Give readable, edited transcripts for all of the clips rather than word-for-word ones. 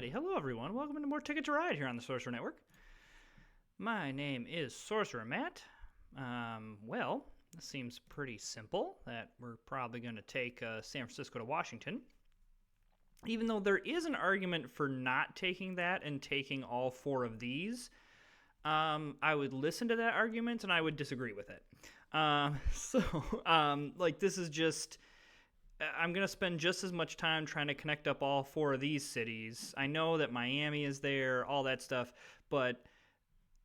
Alrighty, hello everyone. Welcome to more Ticket to Ride here on the Sorcerer Network. My name is Sorcerer Matt. Well, this seems pretty simple that we're probably going to take San Francisco to Washington. Even though there is an argument for not taking that and taking all four of these, I would listen to that argument and I would disagree with it. This is just. I'm going to spend just as much time trying to connect up all four of these cities. I know that Miami is there, all that stuff, but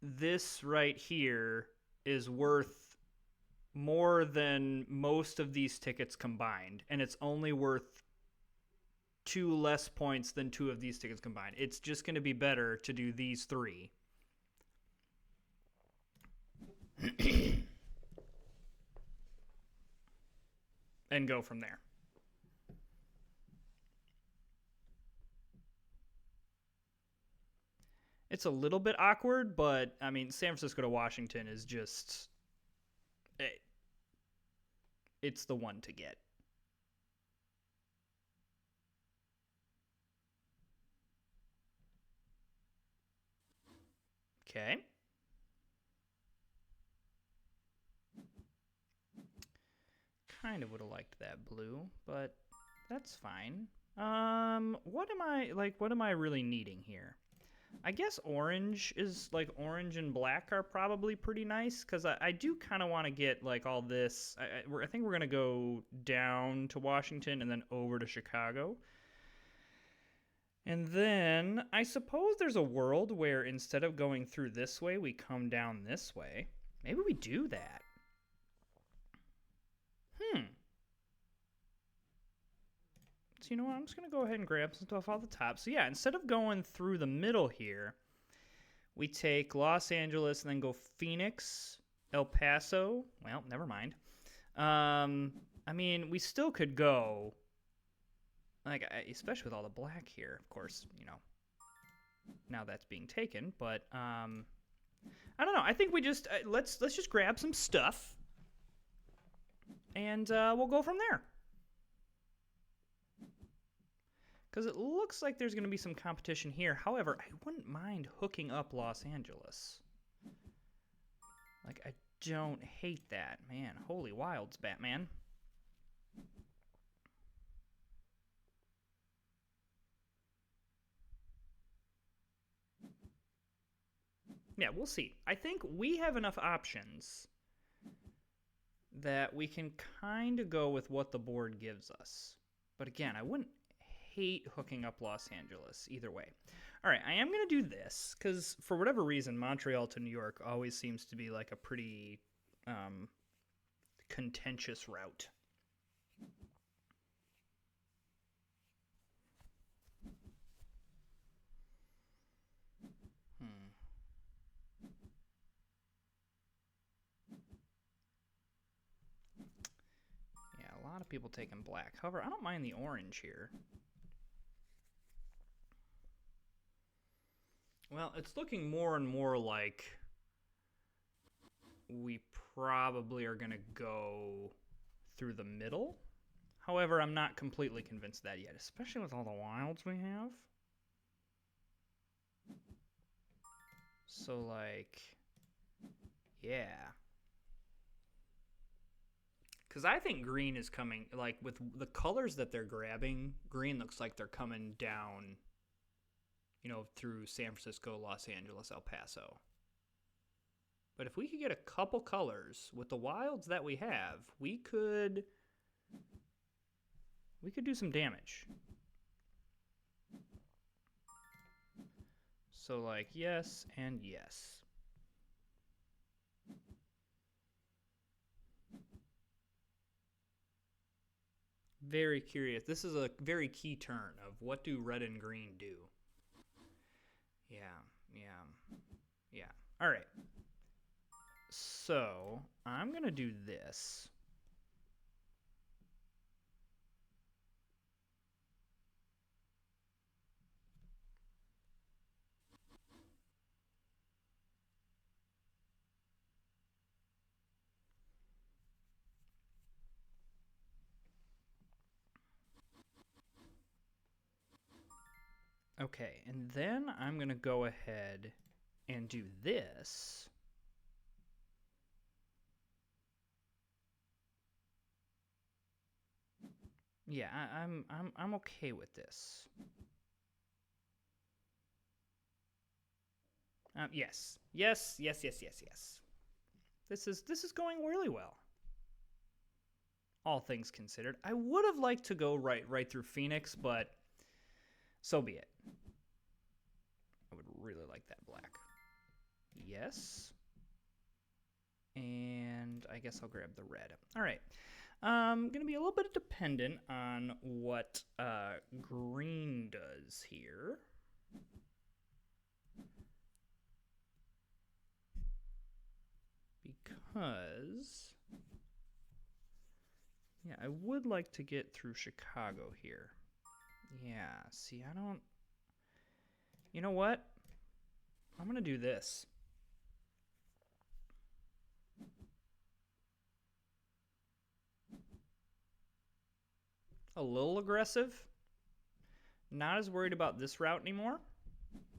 this right here is worth more than most of these tickets combined, and it's only worth 2 less points than 2 of these tickets combined. It's just going to be better to do these 3. And go from there. It's a little bit awkward, but I mean, San Francisco to Washington is just. It's the one to get. Okay. Kind of would have liked that blue, but that's fine. What am I really needing here? I guess orange is, orange and black are probably pretty nice, because I do kind of want to get, all this. I think we're going to go down to Washington and then over to Chicago. And then I suppose there's a world where instead of going through this way, we come down this way. Maybe we do that. So you know what? I'm just going to go ahead and grab some stuff off the top. So yeah, instead of going through the middle here, we take Los Angeles and then go Phoenix, El Paso. Well, never mind. I mean, we still could go, especially with all the black here, of course, now that's being taken. But I don't know. I think we just, let's just grab some stuff and we'll go from there. Because it looks like there's going to be some competition here. However, I wouldn't mind hooking up Los Angeles. I don't hate that. Man, holy wilds, Batman. Yeah, we'll see. I think we have enough options that we can kind of go with what the board gives us. But again, I wouldn't hate hooking up Los Angeles either way. All right, I am going to do this because for whatever reason, Montreal to New York always seems to be a pretty contentious route. Yeah, a lot of people taking black. However, I don't mind the orange here. Well, it's looking more and more like we probably are going to go through the middle. However, I'm not completely convinced of that yet, especially with all the wilds we have. So, yeah. Because I think green is coming, with the colors that they're grabbing, green looks like they're coming down, through San Francisco, Los Angeles, El Paso. But if we could get a couple colors with the wilds that we have, we could do some damage. So yes and yes. Very curious. This is a very key turn of what do red and green do. Yeah. All right. So I'm going to do this. Okay, and then I'm going to go ahead and do this. Yeah, I'm okay with this. Yes. Yes, yes, yes, yes, yes. This is going really well. All things considered. I would have liked to go right through Phoenix, but so be it. I would really like that black. Yes. And I guess I'll grab the red. All right. Going to be a little bit dependent on what green does here. Because, yeah, I would like to get through Chicago here. Yeah, see, I don't... You know what? I'm going to do this. A little aggressive. Not as worried about this route anymore.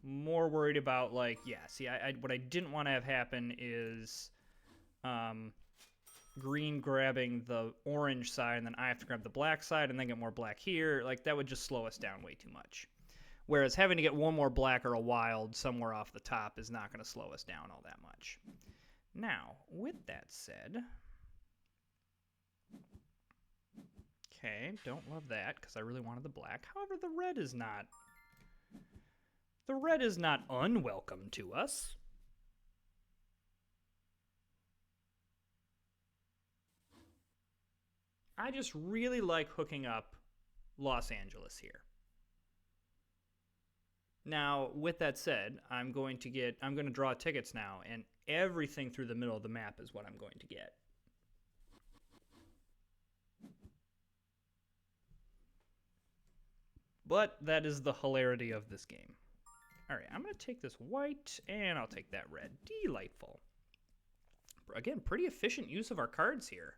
More worried about, like, yeah, see, what I didn't want to have happen is green grabbing the orange side, and then I have to grab the black side and then get more black here. Like, that would just slow us down way too much. Whereas having to get one more black or a wild somewhere off the top is not going to slow us down all that much. Now, with that said... Okay, don't love that because I really wanted the black. However, the red is not... The red is not unwelcome to us. I just really like hooking up Los Angeles here. Now, with that said, I'm going to draw tickets now, and everything through the middle of the map is what I'm going to get. But that is the hilarity of this game. All right, I'm going to take this white, and I'll take that red. Delightful. Again, pretty efficient use of our cards here.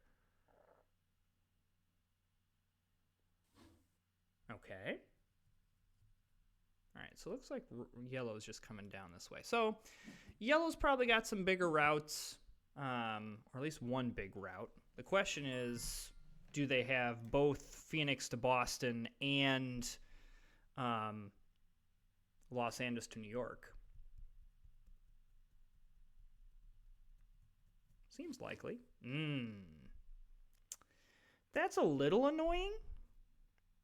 Okay. All right, so it looks like yellow's just coming down this way. So yellow's probably got some bigger routes, or at least one big route. The question is, do they have both Phoenix to Boston and Los Angeles to New York? Seems likely. That's a little annoying.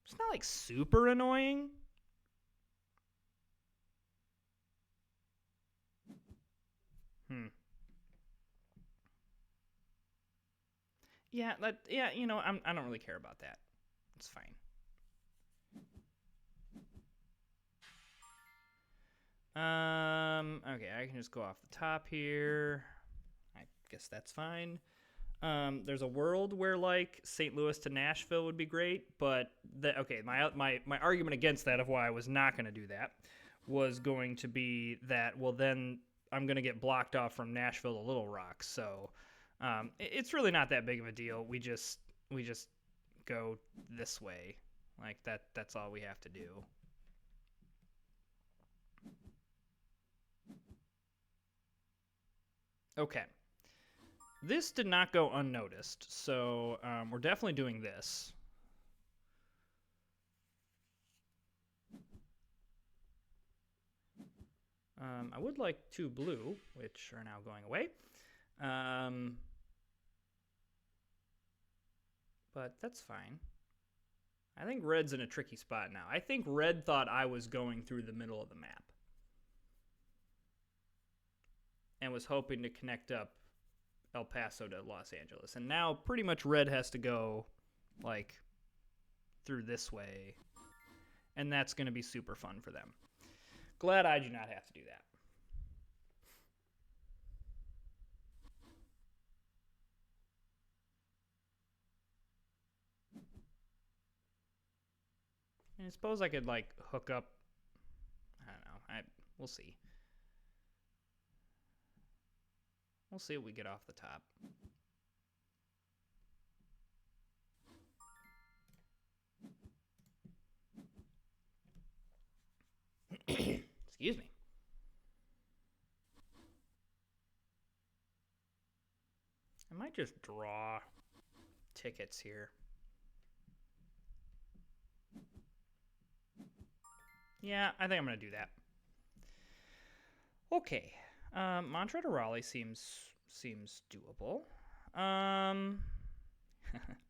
It's not like super annoying. Yeah, you know, I don't really care about that. It's fine. Okay, I can just go off the top here. I guess that's fine. There's a world where like St. Louis to Nashville would be great, but my argument against that of why I was not going to do that was going to be that, well, then I'm going to get blocked off from Nashville to Little Rock. So it's really not that big of a deal. We just go this way. Like that's all we have to do. Okay. This did not go unnoticed, so we're definitely doing this. I would like 2 blue, which are now going away. But that's fine. I think red's in a tricky spot now. I think red thought I was going through the middle of the map and was hoping to connect up El Paso to Los Angeles. And now pretty much red has to go like through this way. And that's going to be super fun for them. Glad I do not have to do that. And I suppose I could like hook up. I don't know. We'll see. We'll see what we get off the top. Excuse me. I might just draw tickets here. Yeah, I think I'm going to do that. Okay. Mantra to Raleigh seems doable.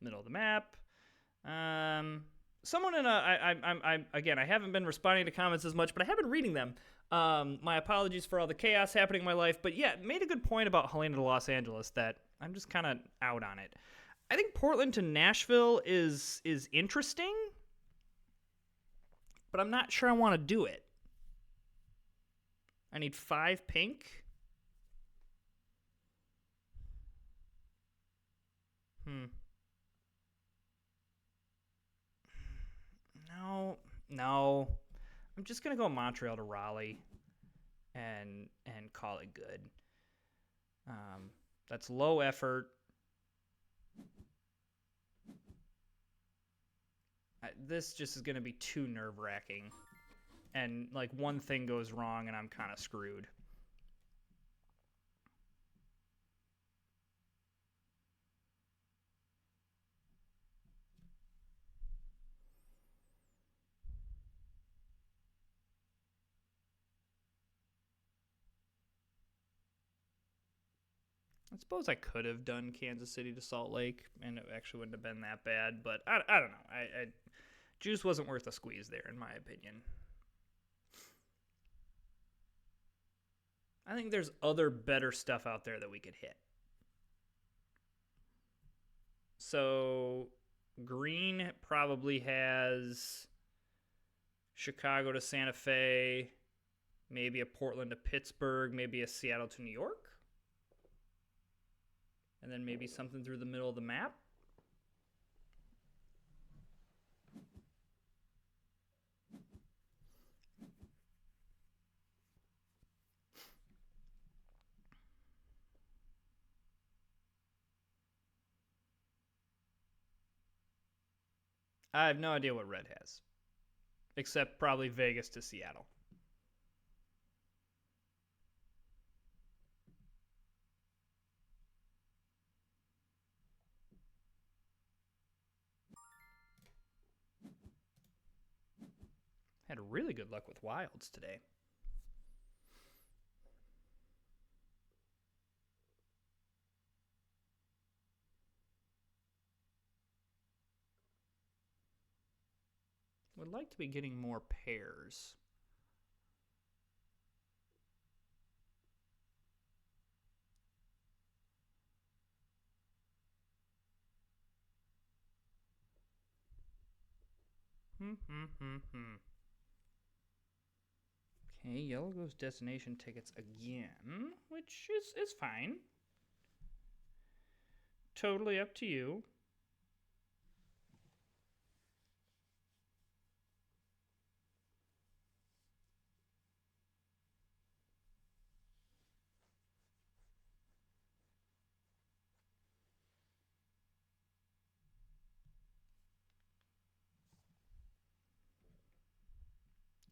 Middle of the map. Someone in I again, I haven't been responding to comments as much, but I have been reading them. My apologies for all the chaos happening in my life, but yeah, made a good point about Helena to Los Angeles that I'm just kind of out on it. I think Portland to Nashville is interesting, but I'm not sure I want to do it. I need 5 pink. No. I'm just gonna go Montreal to Raleigh, and call it good. That's low effort. This just is gonna be too nerve-wracking, and like one thing goes wrong, and I'm kind of screwed. I suppose I could have done Kansas City to Salt Lake, and it actually wouldn't have been that bad. But I don't know. Juice wasn't worth a squeeze there, in my opinion. I think there's other better stuff out there that we could hit. So green probably has Chicago to Santa Fe, maybe a Portland to Pittsburgh, maybe a Seattle to New York. And then maybe something through the middle of the map. I have no idea what red has, except probably Vegas to Seattle. Had really good luck with wilds today. Would like to be getting more pairs. Okay, yellow goes destination tickets again, which is fine. Totally up to you.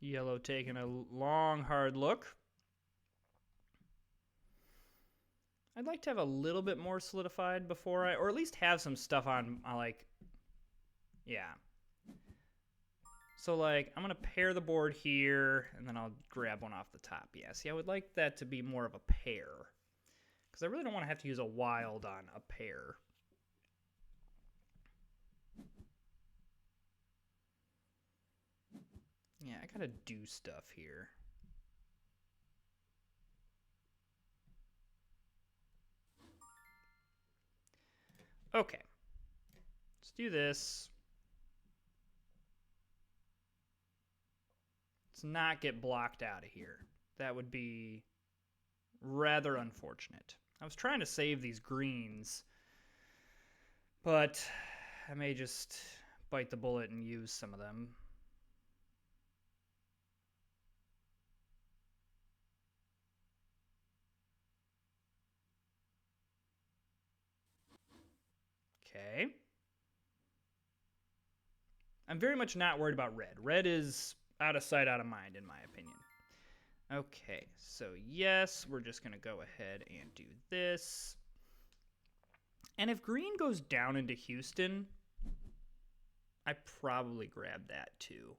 Yellow taking a long, hard look. I'd like to have a little bit more solidified before or at least have some stuff on, yeah. So, like, I'm going to pair the board here, and then I'll grab one off the top. Yeah, see, I would like that to be more of a pair, because I really don't want to have to use a wild on a pair. Yeah, I got to do stuff here. Okay. Let's do this. Let's not get blocked out of here. That would be rather unfortunate. I was trying to save these greens, but I may just bite the bullet and use some of them. Okay. I'm very much not worried about red. Red is out of sight, out of mind, in my opinion. Okay, so yes, we're just going to go ahead and do this. And if green goes down into Houston, I probably grab that too.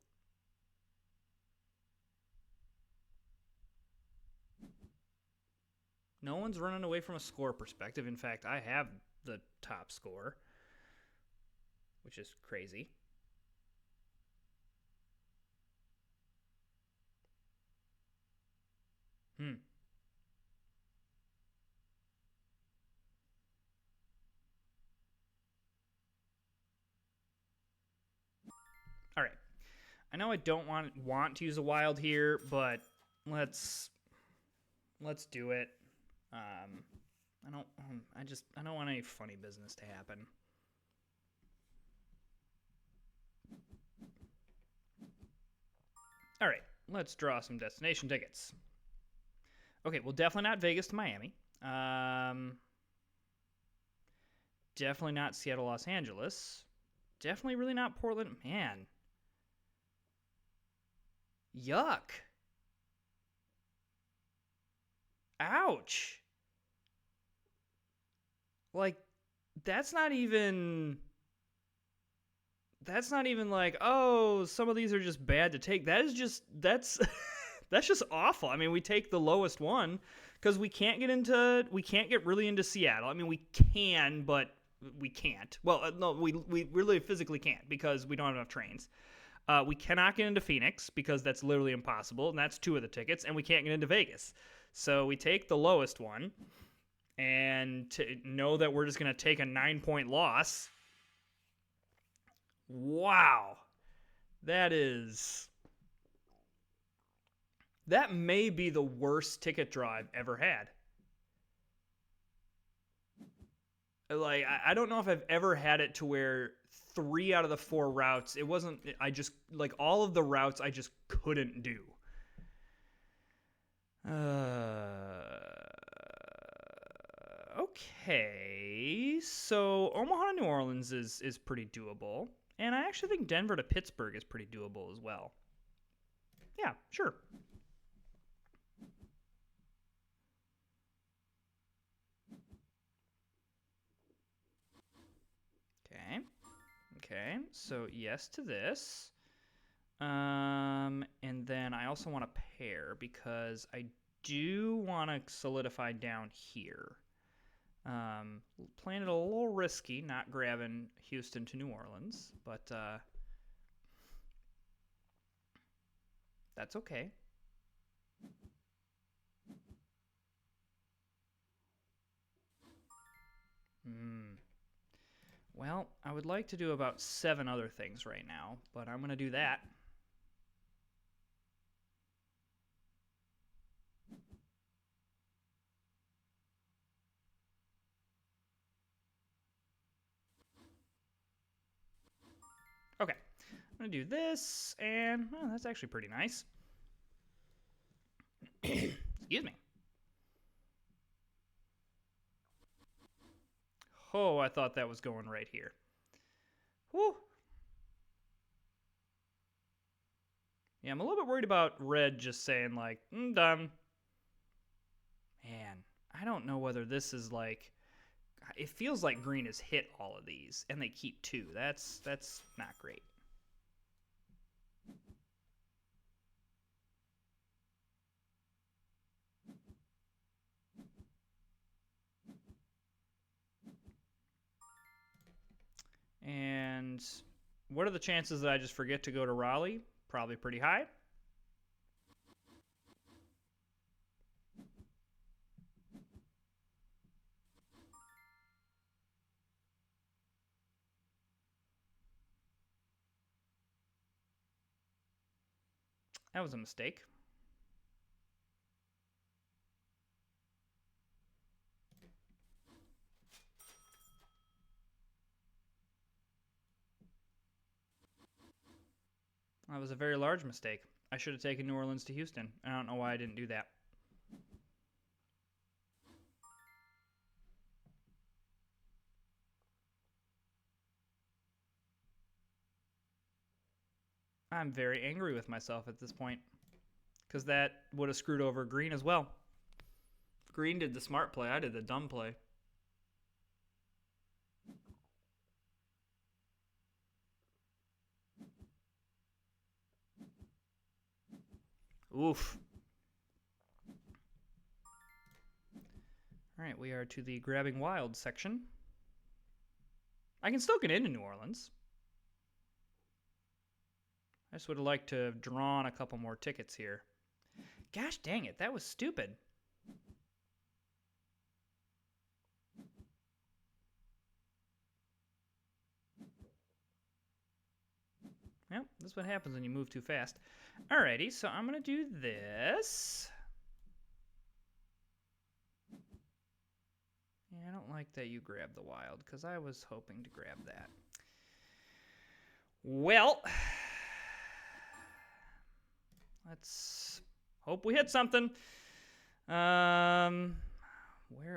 No one's running away from a score perspective. In fact, I have the top score, which is crazy. All right. I know I don't want to use a wild here, but let's do it. I don't. I don't want any funny business to happen. All right. Let's draw some destination tickets. Okay. Well, definitely not Vegas to Miami. Definitely not Seattle, Los Angeles. Definitely really not Portland. Man. Yuck. Ouch. Like, that's not even like, oh, some of these are just bad to take. That is just that's that's just awful. I mean, we take the lowest one because we can't get really into Seattle. I mean, we can, but we can't. Well, no, we really physically can't because we don't have enough trains. We cannot get into Phoenix because that's literally impossible, and that's 2 of the tickets, and we can't get into Vegas. So we take the lowest one, and to know that we're just going to take a 9-point loss. Wow. That may be the worst ticket draw I've ever had. Like, I don't know if I've ever had it to where 3 out of the 4 routes, it wasn't, I just, like, all of the routes I just couldn't do. Okay, so Omaha to New Orleans is pretty doable, and I actually think Denver to Pittsburgh is pretty doable as well. Yeah, sure. Okay, so yes to this. And then I also want a pair because I do want to solidify down here. Playing it a little risky, not grabbing Houston to New Orleans, but that's okay. Well, I would like to do about 7 other things right now, but I'm going to do that. Okay, I'm going to do this, and that's actually pretty nice. Excuse me. Oh, I thought that was going right here. Whew. Yeah, I'm a little bit worried about red just saying, like, done. Man, I don't know whether this is like... It feels like green has hit all of these, and they keep 2. That's not great. And what are the chances that I just forget to go to Raleigh? Probably pretty high. That was a mistake. That was a very large mistake. I should have taken New Orleans to Houston. I don't know why I didn't do that. I'm very angry with myself at this point. because that would have screwed over green as well. Green did the smart play. I did the dumb play. Oof. All right, we are to the grabbing wild section. I can still get into New Orleans. I just would have liked to have drawn a couple more tickets here. Gosh dang it, that was stupid. Well, this is what happens when you move too fast. Alrighty, so I'm going to do this. Yeah, I don't like that you grabbed the wild, because I was hoping to grab that. Well, let's hope we hit something. Where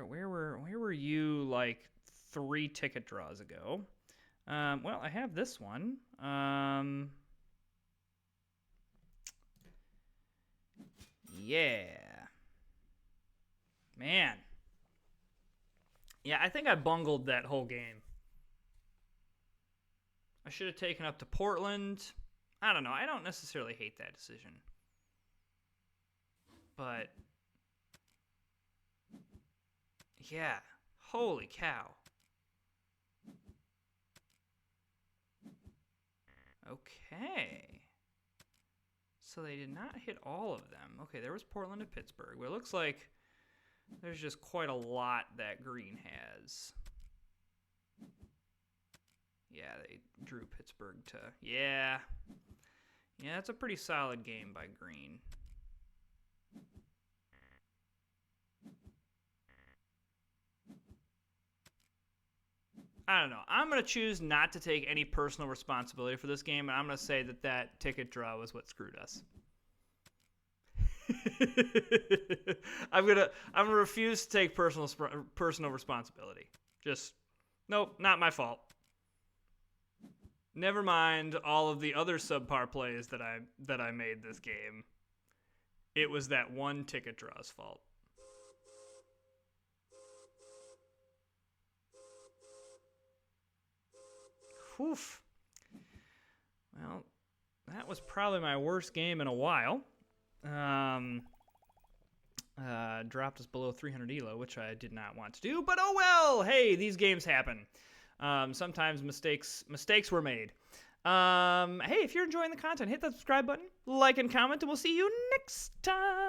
were you like 3 ticket draws ago? Well, I have this one. Yeah. Man. Yeah, I think I bungled that whole game. I should have taken up to Portland. I don't know. I don't necessarily hate that decision. But yeah, holy cow. Okay. So they did not hit all of them. Okay, there was Portland to Pittsburgh. Well, it looks like there's just quite a lot that green has. Yeah, they drew Pittsburgh to... Yeah. Yeah, that's a pretty solid game by green. I don't know. I'm going to choose not to take any personal responsibility for this game, and I'm going to say that that ticket draw was what screwed us. I'm gonna refuse to take personal responsibility. Just nope, not my fault. Never mind all of the other subpar plays that I made this game. It was that one ticket draw's fault. Whew. Well, that was probably my worst game in a while. Dropped us below 300 elo, which I did not want to do, but oh well. Hey, these games happen. Sometimes mistakes were made. Hey, if you're enjoying the content, hit that subscribe button, like and comment, and we'll see you next time.